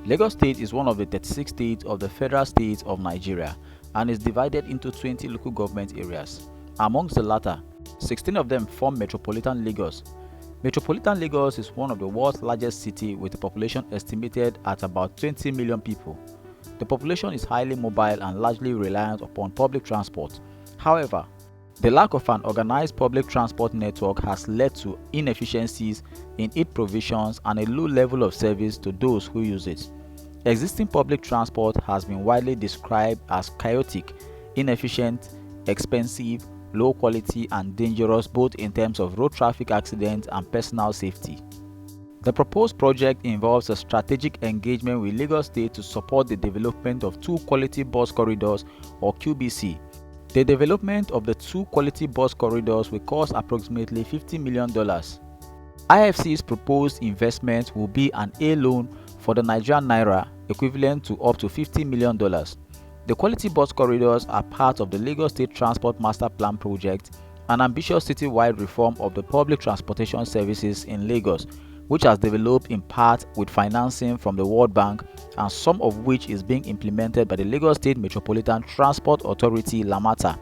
Lagos State is one of the 36 states of the Federal States of Nigeria and is divided into 20 local government areas. Amongst the latter, 16 of them form Metropolitan Lagos. Metropolitan Lagos is one of the world's largest cities with a population estimated at about 20 million people. The population is highly mobile and largely reliant upon public transport. However, the lack of an organized public transport network has led to inefficiencies in its provisions and a low level of service to those who use it. Existing public transport has been widely described as chaotic, inefficient, expensive, low quality, and dangerous both in terms of road traffic accidents and personal safety. The proposed project involves a strategic engagement with Lagos State to support the development of two quality bus corridors or QBC. The development of the two quality bus corridors will cost approximately $50 million. IFC's proposed investment will be an A loan for the Nigerian Naira equivalent to up to $50 million. The quality bus corridors are part of the Lagos State Transport Master Plan project, an ambitious citywide reform of the public transportation services in Lagos, which has developed in part with financing from the World Bank and some of which is being implemented by the Lagos State Metropolitan Transport Authority (LAMATA).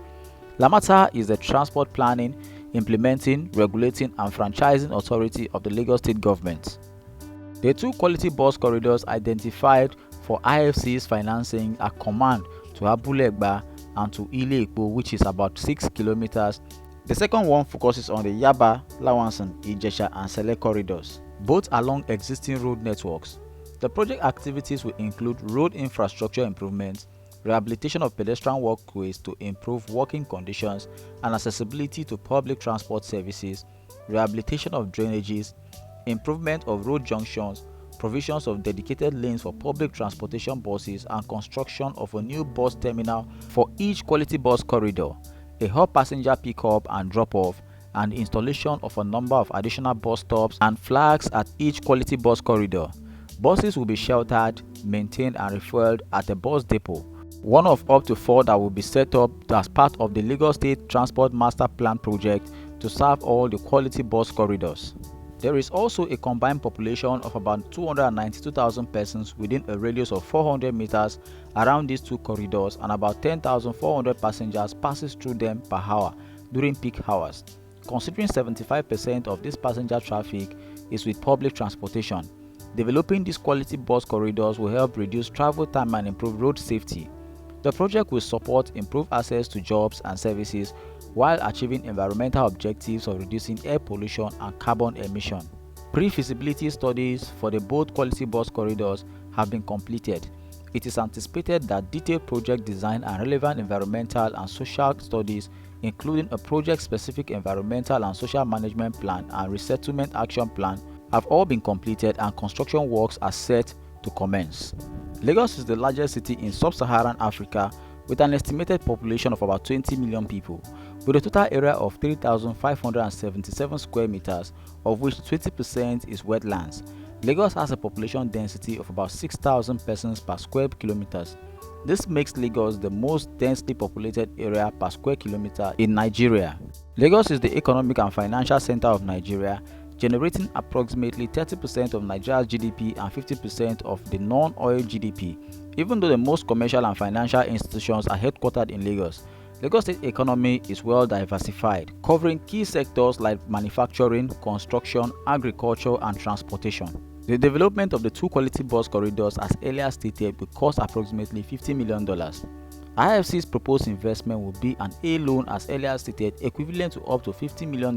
LAMATA is the transport planning, implementing, regulating and franchising authority of the Lagos State government. The two quality bus corridors identified for IFC's financing are Command to Abule Egba and to Ile Epo, which is about 6 kilometers. The second one focuses on the Yaba, Lawansan, Ijesha and Sele corridors, both along existing road networks. The project activities will include road infrastructure improvements, rehabilitation of pedestrian walkways to improve walking conditions and accessibility to public transport services, rehabilitation of drainages, improvement of road junctions, provisions of dedicated lanes for public transportation buses and construction of a new bus terminal for each quality bus corridor, a hub passenger pickup and drop-off, and installation of a number of additional bus stops and flags at each quality bus corridor. Buses will be sheltered, maintained and refueled at a bus depot, one of up to 4 that will be set up as part of the Lagos State Transport Master Plan project to serve all the quality bus corridors. There is also a combined population of about 292,000 persons within a radius of 400 meters around these two corridors, and about 10,400 passengers passes through them per hour during peak hours. Considering 75% of this passenger traffic is with public transportation, developing these quality bus corridors will help reduce travel time and improve road safety. The project will support improved access to jobs and services while achieving environmental objectives of reducing air pollution and carbon emission. Pre-feasibility studies for the both quality bus corridors have been completed. It is anticipated that detailed project design and relevant environmental and social studies, including a project-specific environmental and social management plan and resettlement action plan, have all been completed and construction works are set to commence. Lagos is the largest city in sub-Saharan Africa with an estimated population of about 20 million people, with a total area of 3,577 square meters, of which 20% is wetlands. Lagos has a population density of about 6,000 persons per square kilometers. This makes Lagos the most densely populated area per square kilometer in Nigeria. Lagos is the economic and financial center of Nigeria, generating approximately 30% of Nigeria's GDP and 50% of the non-oil GDP. Even though the most commercial and financial institutions are headquartered in Lagos, Lagos State economy is well diversified, covering key sectors like manufacturing, construction, agriculture, and transportation. The development of the two quality bus corridors, as earlier stated, will cost approximately $50 million. IFC's proposed investment will be an A loan, as earlier stated, equivalent to up to $50 million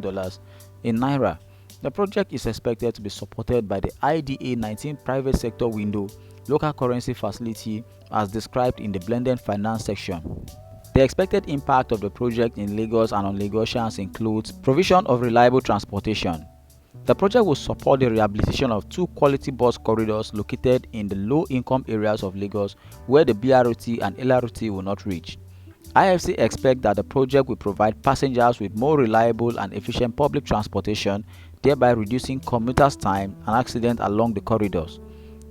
in Naira. The project is expected to be supported by the IDA 19 private sector window local currency facility as described in the blended finance section. The expected impact of the project in Lagos and on Lagosians includes provision of reliable transportation. The project will support the rehabilitation of two quality bus corridors located in the low-income areas of Lagos where the BRT and LRT will not reach. IFC expects that the project will provide passengers with more reliable and efficient public transportation, thereby reducing commuters' time and accidents along the corridors.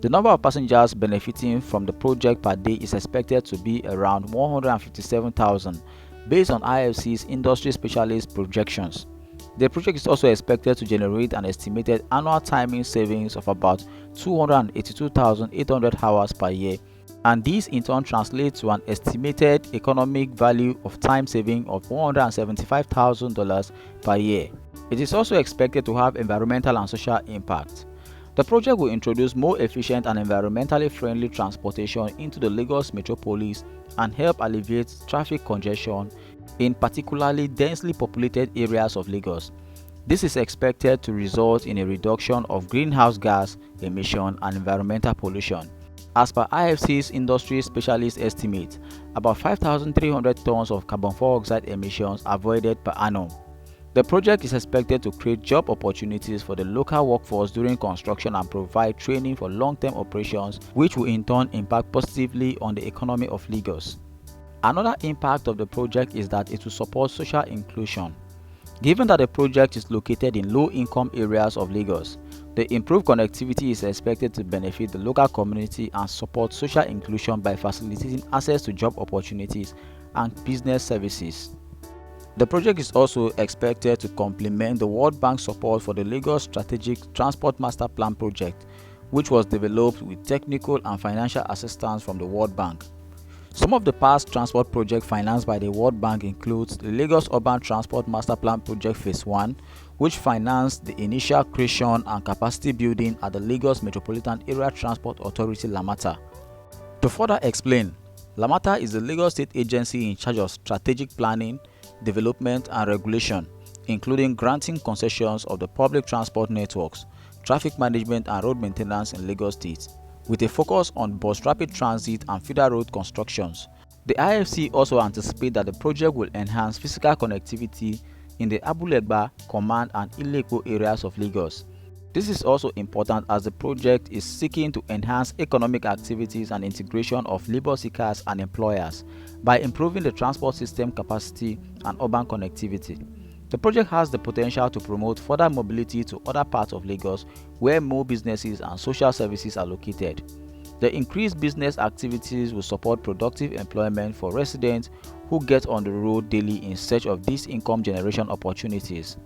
The number of passengers benefiting from the project per day is expected to be around 157,000 based on IFC's industry specialist projections. The project is also expected to generate an estimated annual timing savings of about 282,800 hours per year, and this in turn translates to an estimated economic value of time saving of $175,000 per year. It is also expected to have environmental and social impact. The project will introduce more efficient and environmentally friendly transportation into the Lagos metropolis and help alleviate traffic congestion in particularly densely populated areas of Lagos. This is expected to result in a reduction of greenhouse gas emission and environmental pollution. As per IFC's industry specialist estimate, about 5,300 tons of carbon dioxide emissions avoided per annum. The project is expected to create job opportunities for the local workforce during construction and provide training for long-term operations, which will in turn impact positively on the economy of Lagos. Another impact of the project is that it will support social inclusion. Given that the project is located in low-income areas of Lagos, the improved connectivity is expected to benefit the local community and support social inclusion by facilitating access to job opportunities and business services. The project is also expected to complement the World Bank support for the Lagos Strategic Transport Master Plan project, which was developed with technical and financial assistance from the World Bank. Some of the past transport projects financed by the World Bank includes the Lagos Urban Transport Master Plan Project Phase 1, which financed the initial creation and capacity building at the Lagos Metropolitan Area Transport Authority LAMATA. To further explain, LAMATA is the Lagos State agency in charge of strategic planning, development and regulation, including granting concessions of the public transport networks, traffic management and road maintenance in Lagos State, with a focus on bus rapid transit and feeder road constructions. The IFC also anticipates that the project will enhance physical connectivity in the Abu-Legba, Command and Ile-Epo areas of Lagos. This is also important as the project is seeking to enhance economic activities and integration of labor seekers and employers by improving the transport system capacity and urban connectivity. The project has the potential to promote further mobility to other parts of Lagos where more businesses and social services are located. The increased business activities will support productive employment for residents who get on the road daily in search of these income generation opportunities.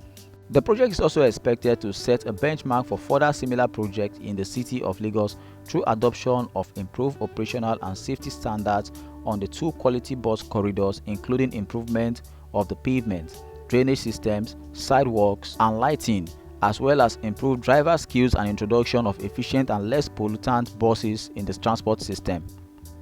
The project is also expected to set a benchmark for further similar projects in the city of Lagos through adoption of improved operational and safety standards on the two quality bus corridors, including improvement of the pavement, drainage systems, sidewalks, and lighting, as well as improved driver skills and introduction of efficient and less pollutant buses in the transport system.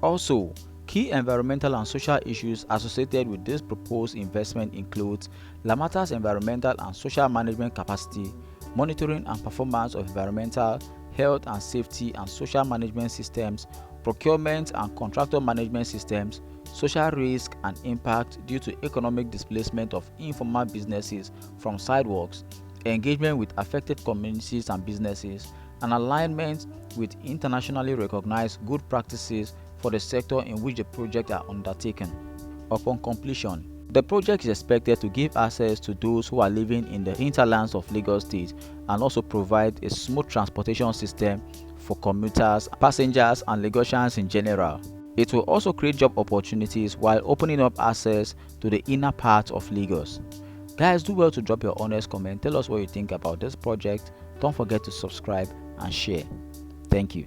Also, key environmental and social issues associated with this proposed investment include LAMATA's environmental and social management capacity, monitoring and performance of environmental, health and safety and social management systems, procurement and contractor management systems, social risk and impact due to economic displacement of informal businesses from sidewalks, engagement with affected communities and businesses, and alignment with internationally recognized good practices for the sector in which the project are undertaken. Upon completion, the project is expected to give access to those who are living in the hinterlands of Lagos State and also provide a smooth transportation system for commuters, passengers and Lagosians in general. It will also create job opportunities while opening up access to the inner part of Lagos. Guys, do well to drop your honest comment. Tell us what you think about this project. Don't forget to subscribe and share. Thank you.